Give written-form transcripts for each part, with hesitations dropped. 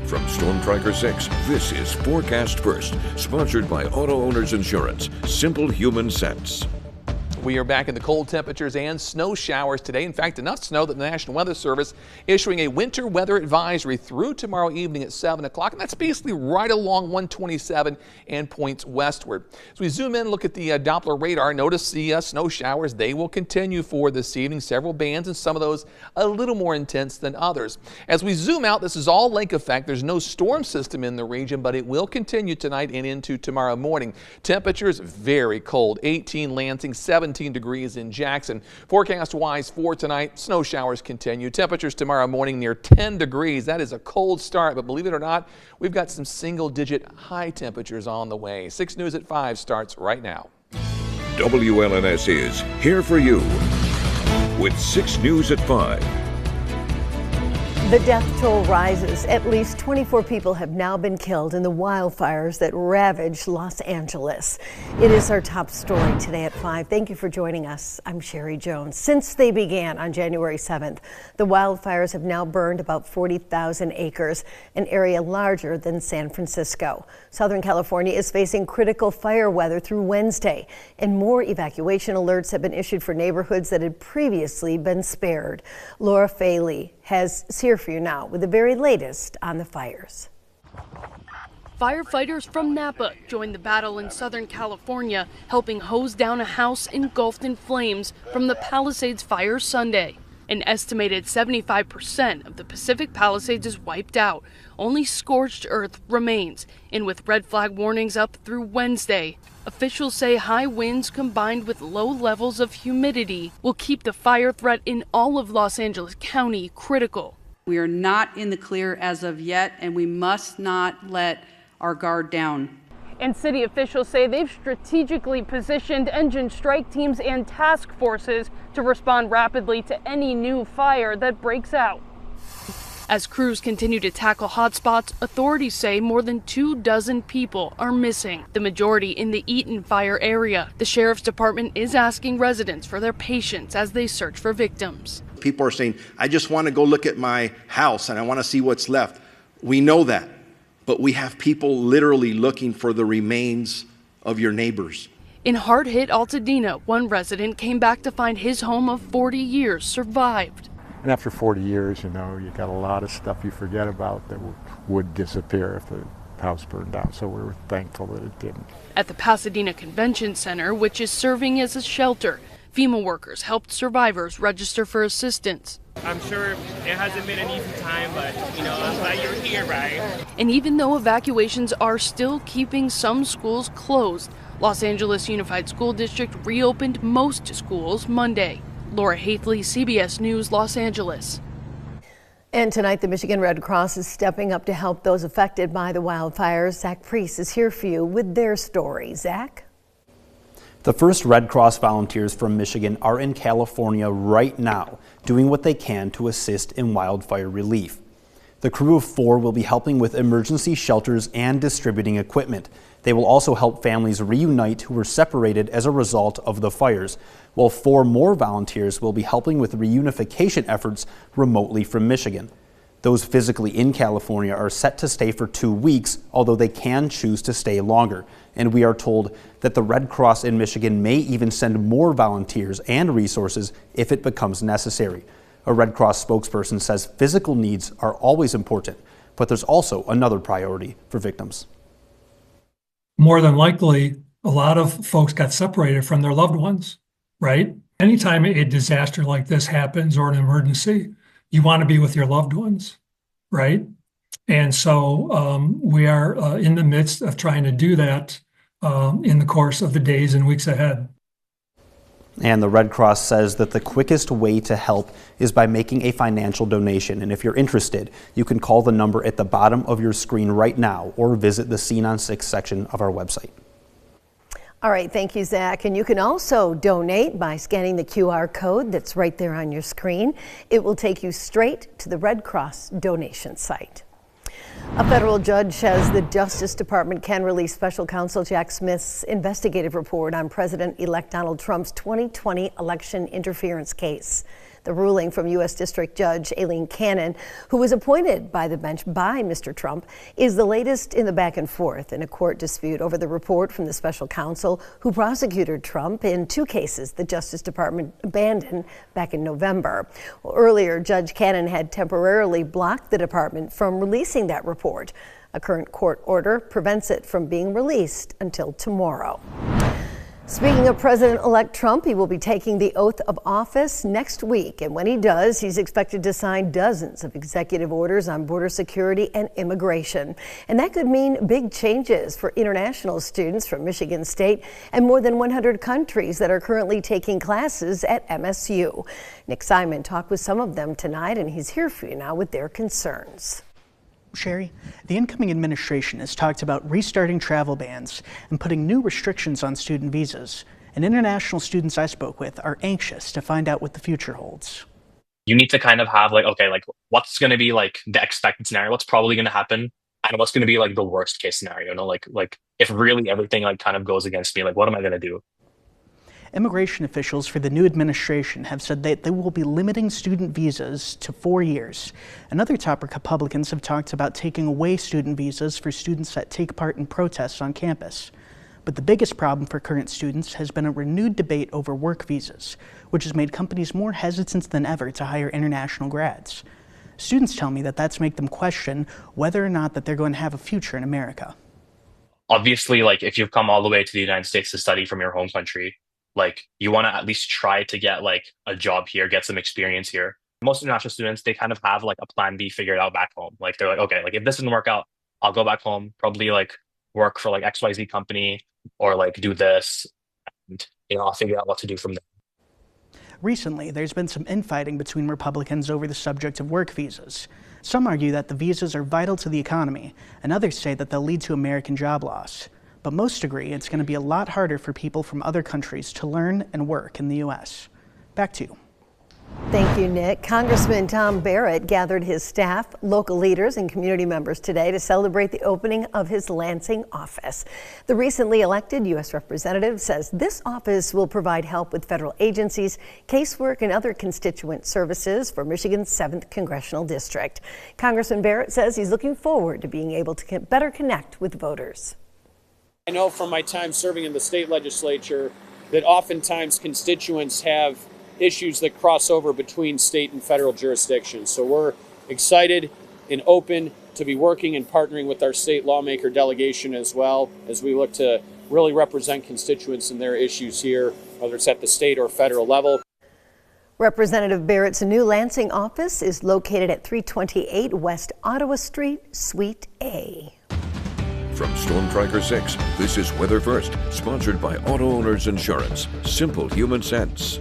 From Storm Tracker 6, this is Forecast First, sponsored by Auto Owners Insurance. Simple human sense. We are back in the cold temperatures and snow showers today. In fact, enough snow that the National Weather Service issuing a winter weather advisory through tomorrow evening at 7 o'clock. And that's basically right along 127 and points westward. As we zoom in, look at the Doppler radar, notice the snow showers. They will continue for this evening. Several bands and some of those a little more intense than others. As we zoom out, this is all lake effect. There's no storm system in the region, but it will continue tonight and into tomorrow morning. Temperatures very cold. 18 Lansing, 17 degrees in Jackson. Forecast wise for tonight, snow showers continue. Temperatures tomorrow morning near 10 degrees. That is a cold start, but believe it or not, we've got some single digit high temperatures on the way. 6 News at 5 starts right now. WLNS is here for you with 6 News at 5. The death toll rises. At least 24 people have now been killed in the wildfires that ravaged Los Angeles. It is our top story today at 5. Thank you for joining us. I'm Sherry Jones. Since they began on January 7th, the wildfires have now burned about 40,000 acres, an area larger than San Francisco. Southern California is facing critical fire weather through Wednesday, and more evacuation alerts have been issued for neighborhoods that had previously been spared. Laura Faley is here for you now with the very latest on the fires. Firefighters from Napa joined the battle in Southern California, helping hose down a house engulfed in flames from the Palisades fire Sunday. An estimated 75% of the Pacific Palisades is wiped out. Only scorched earth remains, and with red flag warnings up through Wednesday, officials say high winds combined with low levels of humidity will keep the fire threat in all of Los Angeles County critical. We are not in the clear as of yet, and we must not let our guard down. And city officials say they've strategically positioned engine strike teams and task forces to respond rapidly to any new fire that breaks out. As crews continue to tackle hotspots, authorities say more than 24 people are missing, the majority in the Eaton fire area. The sheriff's department is asking residents for their patience as they search for victims. People are saying, I just want to go look at my house and I want to see what's left. We know that, but we have people literally looking for the remains of your neighbors. In hard-hit Altadena, one resident came back to find his home of 40 years survived. And after 40 years, you know, you got a lot of stuff you forget about that would disappear if the house burned down. So we were thankful that it didn't. At the Pasadena Convention Center, which is serving as a shelter, FEMA workers helped survivors register for assistance. I'm sure it hasn't been an easy time, but, you know, I'm glad you're here, right? And even though evacuations are still keeping some schools closed, Los Angeles Unified School District reopened most schools Monday. Laura Haithely, CBS News, Los Angeles. And tonight, the Michigan Red Cross is stepping up to help those affected by the wildfires. Zach Priest is here for you with their story. Zach? The first Red Cross volunteers from Michigan are in California right now, doing what they can to assist in wildfire relief. The crew of 4 will be helping with emergency shelters and distributing equipment. They will also help families reunite who were separated as a result of the fires, while 4 more volunteers will be helping with reunification efforts remotely from Michigan. Those physically in California are set to stay for 2 weeks, although they can choose to stay longer. And we are told that the Red Cross in Michigan may even send more volunteers and resources if it becomes necessary. A Red Cross spokesperson says physical needs are always important, but there's also another priority for victims. More than likely, a lot of folks got separated from their loved ones, right? Anytime a disaster like this happens or an emergency, you want to be with your loved ones, right? And so we are in the midst of trying to do that in the course of the days and weeks ahead. And the Red Cross says that the quickest way to help is by making a financial donation. And if you're interested, you can call the number at the bottom of your screen right now or visit the Scene on 6 section of our website. All right, thank you, Zach. And you can also donate by scanning the QR code that's right there on your screen. It will take you straight to the Red Cross donation site. A federal judge says the Justice Department can release special counsel Jack Smith's investigative report on President-elect Donald Trump's 2020 election interference case. The The ruling from U.S. District Judge Aileen Cannon, who was appointed by the bench by Mr. Trump, is the latest in the back and forth in a court dispute over the report from the special counsel who prosecuted Trump in 2 cases the Justice Department abandoned back in November. Well, earlier, Judge Cannon had temporarily blocked the department from releasing that report. A current court order prevents it from being released until tomorrow. Speaking of President-elect Trump, he will be taking the oath of office next week. And when he does, he's expected to sign dozens of executive orders on border security and immigration. And that could mean big changes for international students from Michigan State and more than 100 countries that are currently taking classes at MSU. Nick Simon talked with some of them tonight, and he's here for you now with their concerns. Sherry, the incoming administration has talked about restarting travel bans and putting new restrictions on student visas. And international students I spoke with are anxious to find out what the future holds. You need to kind of have what's going to be like the expected scenario, what's probably going to happen, and what's going to be like the worst case scenario. Like if really everything kind of goes against me, what am I going to do? Immigration officials for the new administration have said that they will be limiting student visas to 4 years. And other top Republicans have talked about taking away student visas for students that take part in protests on campus. But the biggest problem for current students has been a renewed debate over work visas, which has made companies more hesitant than ever to hire international grads. Students tell me that that's made them question whether or not that they're going to have a future in America. Obviously, if you've come all the way to the United States to study from your home country, you want to at least try to get a job here, get some experience here. Most international students, they kind of have a plan B figured out back home. They're okay, if this doesn't work out, I'll go back home, probably work for XYZ company or do this, and I'll figure out what to do from there. Recently, there's been some infighting between Republicans over the subject of work visas. Some argue that the visas are vital to the economy, and others say that they'll lead to American job loss. But most agree it's going to be a lot harder for people from other countries to learn and work in the U.S. Back to you. Thank you, Nick. Congressman Tom Barrett gathered his staff, local leaders, and community members today to celebrate the opening of his Lansing office. The recently elected U.S. representative says this office will provide help with federal agencies, casework, and other constituent services for Michigan's 7th Congressional District. Congressman Barrett says he's looking forward to being able to better connect with voters. I know from my time serving in the state legislature that oftentimes constituents have issues that cross over between state and federal jurisdictions. So we're excited and open to be working and partnering with our state lawmaker delegation as well as we look to really represent constituents and their issues here, whether it's at the state or federal level. Representative Barrett's new Lansing office is located at 328 West Ottawa Street, Suite A. From Storm Tracker 6, this is Weather First, sponsored by Auto Owners Insurance. Simple human sense.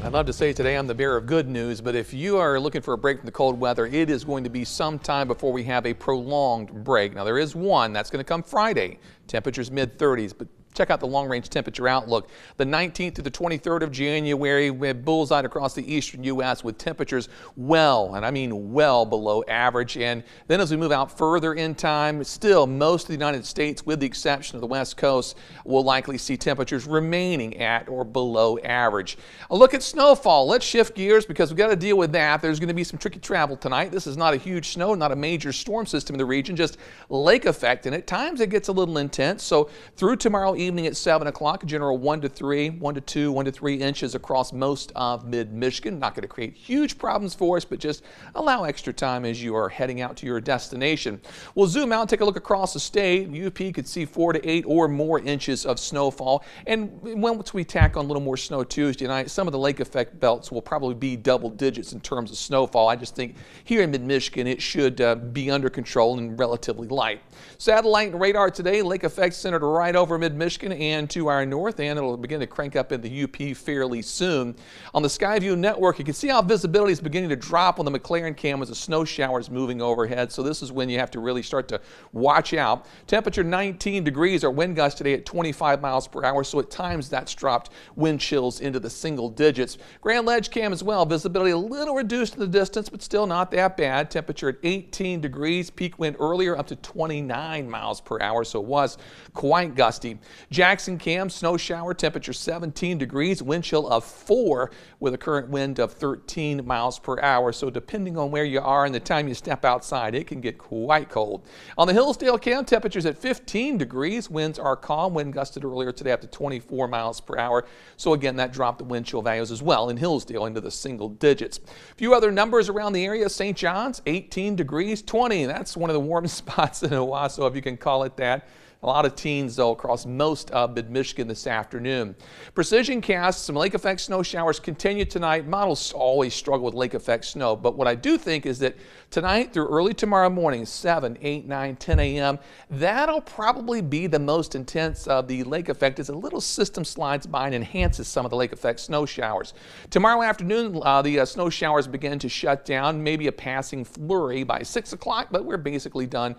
I'd love to say today I'm the bearer of good news, but if you are looking for a break from the cold weather, it is going to be some time before we have a prolonged break. Now, there is one that's going to come Friday. Temperatures mid-30s, but check out the long-range temperature outlook. The 19th to the 23rd of January, we have bullseye across the eastern U.S. with temperatures well, and I mean well below average. And then as we move out further in time, still most of the United States, with the exception of the West Coast, will likely see temperatures remaining at or below average. A look at snowfall. Let's shift gears because we've got to deal with that. There's going to be some tricky travel tonight. This is not a huge snow, not a major storm system in the region, just lake effect. And at times it gets a little intense. So through tomorrow evening at 7 o'clock, general 1 to 3, 1 to 2, 1 to 3 inches across most of mid-Michigan. Not going to create huge problems for us, but just allow extra time as you are heading out to your destination. We'll zoom out and take a look across the state. UP could see 4 to 8 or more inches of snowfall. And once we tack on a little more snow Tuesday night, some of the lake effect belts will probably be double digits in terms of snowfall. I just think here in mid-Michigan it should be under control and relatively light. Satellite and radar today, lake effect centered right over mid-Michigan and to our north, and it'll begin to crank up in the UP fairly soon. On the Skyview network, you can see how visibility is beginning to drop on the McLaren cam as the snow shower is moving overhead. So this is when you have to really start to watch out. Temperature 19 degrees, our wind gust today at 25 miles per hour. So at times that's dropped wind chills into the single digits. Grand Ledge cam as well. Visibility a little reduced in the distance, but still not that bad. Temperature at 18 degrees. Peak wind earlier up to 29 miles per hour. So it was quite gusty. Jackson Cam, snow shower, temperature 17 degrees, wind chill of 4 with a current wind of 13 miles per hour. So depending on where you are and the time you step outside, it can get quite cold. On the Hillsdale Cam, temperatures at 15 degrees, winds are calm, wind gusted earlier today up to 24 miles per hour. So again, that dropped the wind chill values as well in Hillsdale into the single digits. A few other numbers around the area. St. John's, 18 degrees, 20. That's one of the warmest spots in Owasso, if you can call it that. A lot of teens, though, across most of mid-Michigan this afternoon. Precision Cast, some lake effect snow showers continue tonight. Models always struggle with lake effect snow, but what I do think is that tonight through early tomorrow morning, 7, 8, 9, 10 a.m., that'll probably be the most intense of the lake effect as a little system slides by and enhances some of the lake effect snow showers. Tomorrow afternoon, the snow showers begin to shut down, maybe a passing flurry by 6 o'clock, but we're basically done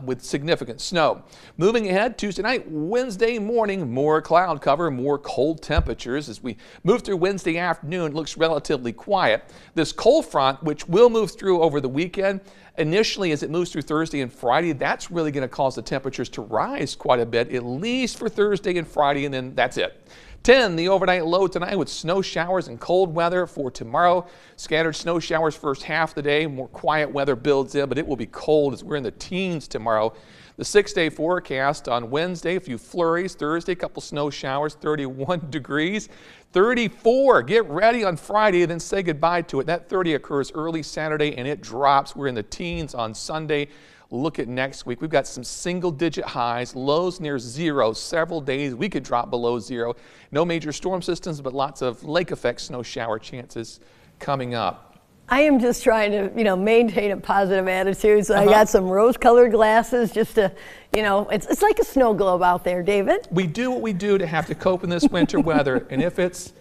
with significant snow. Moving ahead, Tuesday night, Wednesday morning, more cloud cover, more cold temperatures. As we move through Wednesday afternoon, it looks relatively quiet. This cold front, which will move through over the weekend, initially as it moves through Thursday and Friday, that's really going to cause the temperatures to rise quite a bit, at least for Thursday and Friday, and then that's it. 10, the overnight low tonight with snow showers and cold weather for tomorrow. Scattered snow showers first half of the day. More quiet weather builds in, but it will be cold as we're in the teens tomorrow. The 6-day forecast on Wednesday, a few flurries. Thursday, a couple snow showers, 31 degrees. 34, get ready on Friday, then say goodbye to it. That 30 occurs early Saturday and it drops. We're in the teens on Sunday. Look at next week. We've got some single-digit highs, lows near zero. Several days we could drop below zero. No major storm systems, but lots of lake effect snow shower chances coming up. I am just trying to, maintain a positive attitude. So I got some rose-colored glasses just to, it's like a snow globe out there, David. We do what we do to have to cope in this winter weather, and if it's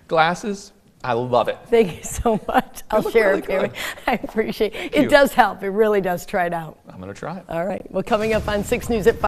glasses, I love it. Thank you so much. I'll share it, Gary. I appreciate it. It does help. It really does. Try it out. I'm going to try it. All right. Well, coming up on 6 News at 5.